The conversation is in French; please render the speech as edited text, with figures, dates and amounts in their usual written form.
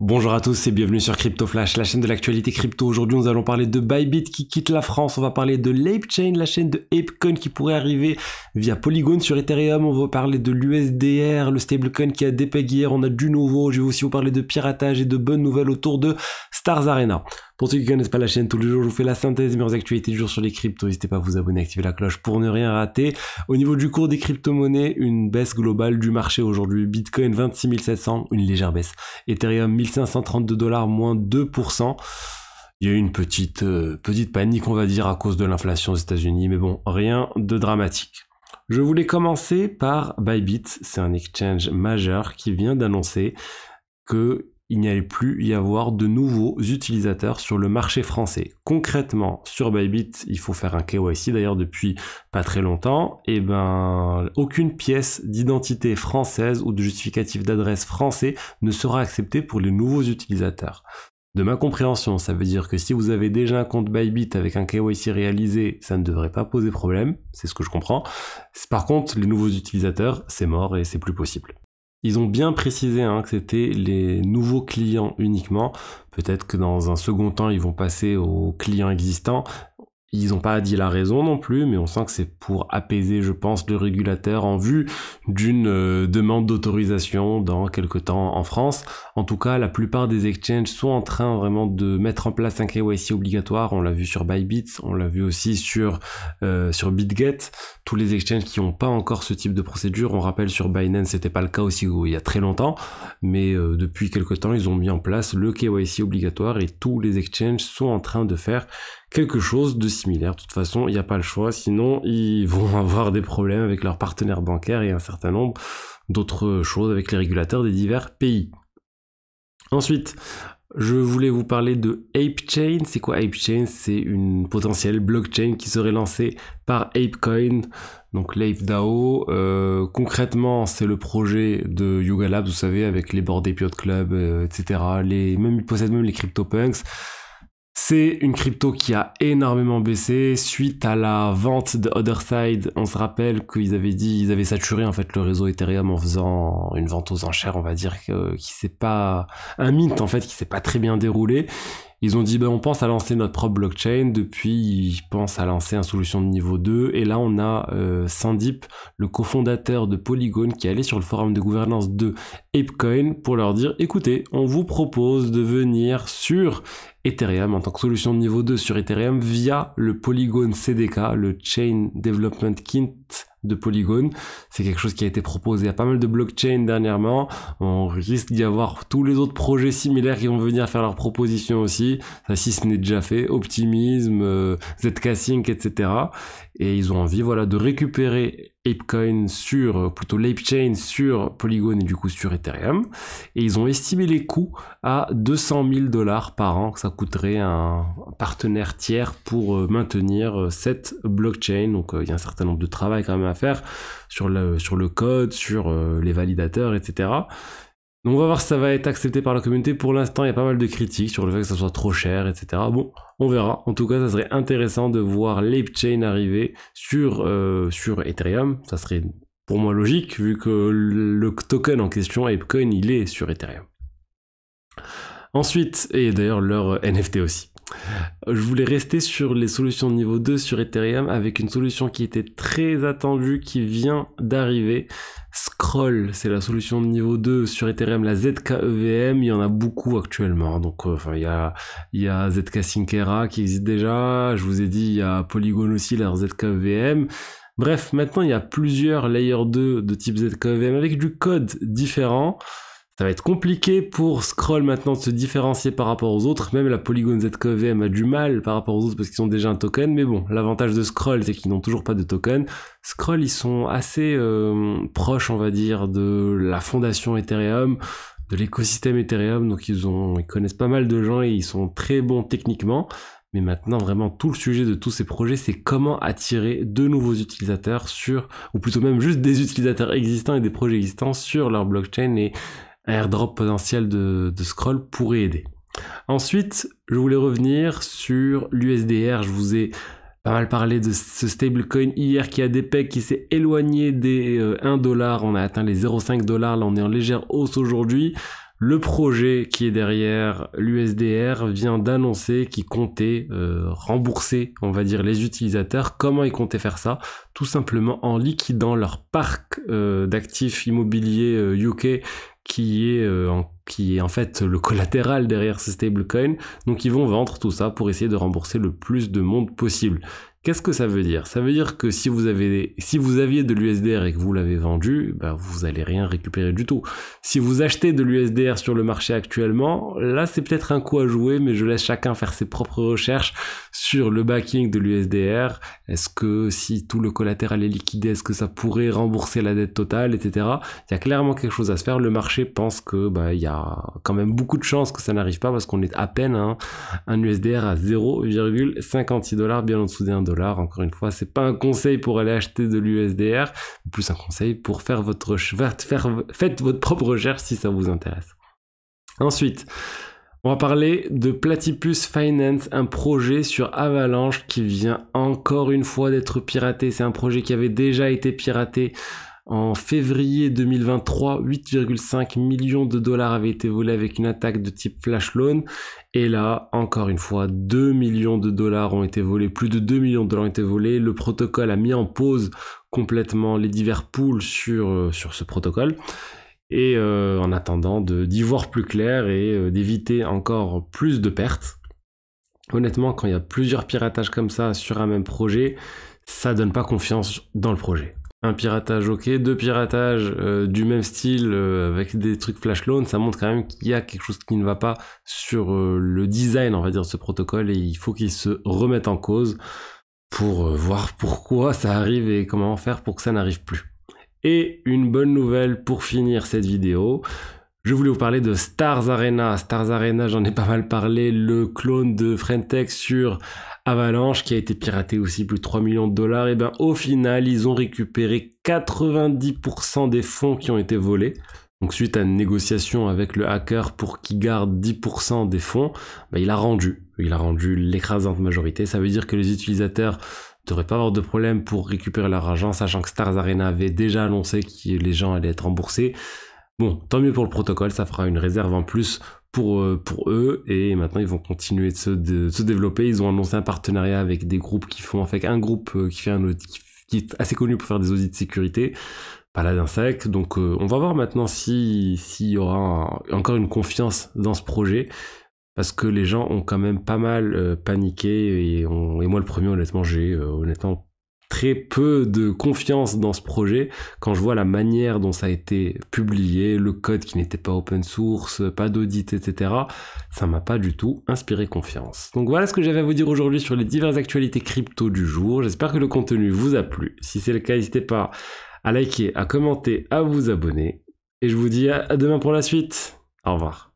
Bonjour à tous et bienvenue sur Crypto Flash, la chaîne de l'actualité crypto. Aujourd'hui, nous allons parler de Bybit qui quitte la France. On va parler de l'ApeChain, la chaîne de ApeCoin qui pourrait arriver via Polygon sur Ethereum. On va parler de l'USDR, le stablecoin qui a dépeg hier. On a du nouveau. Je vais aussi vous parler de piratage et de bonnes nouvelles autour de Stars Arena. Pour ceux qui ne connaissent pas la chaîne, tous les jours, je vous fais la synthèse des meilleures actualités du jour sur les cryptos. N'hésitez pas à vous abonner, activer la cloche pour ne rien rater. Au niveau du cours des crypto-monnaies, une baisse globale du marché aujourd'hui. Bitcoin 26 700, une légère baisse. Ethereum 1532 $, moins 2%. Il y a eu une petite panique, on va dire, à cause de l'inflation aux États-Unis, mais bon, rien de dramatique. Je voulais commencer par Bybit. C'est un exchange majeur qui vient d'annoncer qu'il n'y allait plus y avoir de nouveaux utilisateurs sur le marché français. Concrètement, sur Bybit, il faut faire un KYC, d'ailleurs depuis pas très longtemps, et aucune pièce d'identité française ou de justificatif d'adresse français ne sera acceptée pour les nouveaux utilisateurs. De ma compréhension, ça veut dire que si vous avez déjà un compte Bybit avec un KYC réalisé, ça ne devrait pas poser problème, c'est ce que je comprends. Par contre, les nouveaux utilisateurs, c'est mort et c'est plus possible. Ils ont bien précisé que c'était les nouveaux clients uniquement. Peut-être que dans un second temps, ils vont passer aux clients existants. Ils n'ont pas dit la raison non plus, mais on sent que c'est pour apaiser, je pense, le régulateur en vue d'une demande d'autorisation dans quelque temps en France. En tout cas, la plupart des exchanges sont en train vraiment de mettre en place un KYC obligatoire. On l'a vu sur Bybit, on l'a vu aussi sur BitGet. Tous les exchanges qui n'ont pas encore ce type de procédure, on rappelle sur Binance, c'était pas le cas aussi il y a très longtemps, mais depuis quelque temps, ils ont mis en place le KYC obligatoire et tous les exchanges sont en train de faire quelque chose de similaire. De toute façon, il n'y a pas le choix, sinon ils vont avoir des problèmes avec leurs partenaires bancaires et un certain nombre d'autres choses avec les régulateurs des divers pays. Ensuite, je voulais vous parler de ApeChain. C'est quoi ApeChain? C'est une potentielle blockchain qui serait lancée par ApeCoin, donc l'Ape DAO. Concrètement, c'est le projet de Yuga Labs, vous savez, avec les Bored Ape Yacht Club, etc. Ils possèdent même les CryptoPunks. C'est une crypto qui a énormément baissé suite à la vente de Otherside. On se rappelle qu'ils avaient saturé en fait le réseau Ethereum en faisant une vente aux enchères, on va dire, un mint en fait qui s'est pas très bien déroulé. Ils ont dit on pense à lancer notre propre blockchain. Depuis, ils pensent à lancer une solution de niveau 2. Et là, on a Sandeep, le cofondateur de Polygon, qui est allé sur le forum de gouvernance de ApeCoin pour leur dire écoutez, on vous propose de venir sur Ethereum en tant que solution de niveau 2 sur Ethereum via le Polygon CDK, le Chain Development Kit de Polygon. C'est quelque chose qui a été proposé à pas mal de blockchains dernièrement. On risque d'y avoir tous les autres projets similaires qui vont venir faire leurs propositions aussi. Ça, si ce n'est déjà fait, Optimism, Zk-Sync, etc. Et ils ont envie, de récupérer ApeCoin plutôt l'ApeChain sur Polygon et du coup sur Ethereum. Et ils ont estimé les coûts à 200 000 $ par an que ça coûterait un partenaire tiers pour maintenir cette blockchain. Donc il y a un certain nombre de travail quand même à faire sur le code, sur les validateurs, etc. Donc on va voir si ça va être accepté par la communauté. Pour l'instant, il y a pas mal de critiques sur le fait que ça soit trop cher, etc. Bon, on verra. En tout cas, ça serait intéressant de voir l'ApeChain arriver sur Ethereum. Ça serait pour moi logique, vu que le token en question, ApeCoin, il est sur Ethereum. Ensuite, et d'ailleurs leur NFT aussi. Je voulais rester sur les solutions de niveau 2 sur Ethereum avec une solution qui était très attendue, qui vient d'arriver. Scroll, c'est la solution de niveau 2 sur Ethereum, la ZK-EVM, il y en a beaucoup actuellement. Donc il y a ZK-Syncera qui existe déjà, je vous ai dit il y a Polygon aussi, leur ZK-EVM. Bref, maintenant il y a plusieurs layer 2 de type ZK-EVM avec du code différent. Ça va être compliqué pour Scroll maintenant de se différencier par rapport aux autres. Même la Polygon ZK-EVM a du mal par rapport aux autres parce qu'ils ont déjà un token. Mais bon, l'avantage de Scroll, c'est qu'ils n'ont toujours pas de token. Scroll, ils sont assez proches, on va dire, de la fondation Ethereum, de l'écosystème Ethereum. Donc ils connaissent pas mal de gens et ils sont très bons techniquement. Mais maintenant, vraiment, tout le sujet de tous ces projets, c'est comment attirer de nouveaux utilisateurs ou plutôt même juste des utilisateurs existants et des projets existants sur leur blockchain, et un airdrop potentiel de Scroll pourrait aider. Ensuite, je voulais revenir sur l'USDR. Je vous ai pas mal parlé de ce stablecoin hier qui a des pegs, qui s'est éloigné des 1 $. On a atteint les 0,5 $. Là, on est en légère hausse aujourd'hui. Le projet qui est derrière l'USDR vient d'annoncer qu'il comptait rembourser, on va dire, les utilisateurs. Comment ils comptaient faire ça? Tout simplement en liquidant leur parc d'actifs immobiliers UK qui est en fait le collatéral derrière ce stablecoin. Donc ils vont vendre tout ça pour essayer de rembourser le plus de monde possible. Qu'est-ce que ça veut dire? Ça veut dire que si vous aviez de l'USDR et que vous l'avez vendu, bah vous allez rien récupérer du tout. Si vous achetez de l'USDR sur le marché actuellement, là c'est peut-être un coup à jouer, mais je laisse chacun faire ses propres recherches sur le backing de l'USDR. Est-ce que si tout le collatéral est liquidé, est-ce que ça pourrait rembourser la dette totale, etc. Il y a clairement quelque chose à se faire. Le marché pense que il y a quand même beaucoup de chances que ça n'arrive pas parce qu'on est à peine à un USDR à 0,56$, bien en dessous des $1. Encore une fois, c'est pas un conseil pour aller acheter de l'USDR, mais plus un conseil pour faites votre propre recherche si ça vous intéresse. Ensuite, on va parler de Platypus Finance, un projet sur Avalanche qui vient encore une fois d'être piraté. C'est un projet qui avait déjà été piraté en février 2023, 8,5 millions de dollars avaient été volés avec une attaque de type flash loan. Et là, encore une fois, 2 millions de dollars ont été volés, plus de 2 millions de dollars ont été volés. Le protocole a mis en pause complètement les divers pools sur ce protocole. Et en attendant d'y voir plus clair et d'éviter encore plus de pertes. Honnêtement, quand il y a plusieurs piratages comme ça sur un même projet, ça donne pas confiance dans le projet. Un piratage ok, deux piratages du même style avec des trucs flash loan, ça montre quand même qu'il y a quelque chose qui ne va pas sur le design, on va dire, de ce protocole, et il faut qu'il se remette en cause pour voir pourquoi ça arrive et comment faire pour que ça n'arrive plus. Et une bonne nouvelle pour finir cette vidéo, je voulais vous parler de Stars Arena. Stars Arena, j'en ai pas mal parlé, le clone de Friendtech sur Avalanche qui a été piraté aussi, plus de 3 millions de dollars. Et bien au final, ils ont récupéré 90% des fonds qui ont été volés. Donc suite à une négociation avec le hacker pour qu'il garde 10% des fonds, il a rendu l'écrasante majorité. Ça veut dire que les utilisateurs ne devraient pas avoir de problème pour récupérer leur argent, sachant que Stars Arena avait déjà annoncé que les gens allaient être remboursés. Bon, tant mieux pour le protocole, ça fera une réserve en plus pour eux, et maintenant ils vont continuer de se développer. Ils ont annoncé un partenariat avec des groupes qui font, en fait, un groupe qui est assez connu pour faire des audits de sécurité, Paladin-Sec. Donc on va voir maintenant s'il y aura encore une confiance dans ce projet, parce que les gens ont quand même pas mal paniqué, et moi le premier, honnêtement, j'ai très peu de confiance dans ce projet quand je vois la manière dont ça a été publié, le code qui n'était pas open source, pas d'audit, etc. Ça m'a pas du tout inspiré confiance. Donc voilà ce que j'avais à vous dire aujourd'hui sur les diverses actualités crypto du jour. J'espère que le contenu vous a plu. Si c'est le cas, n'hésitez pas à liker, à commenter, à vous abonner. Et je vous dis à demain pour la suite. Au revoir.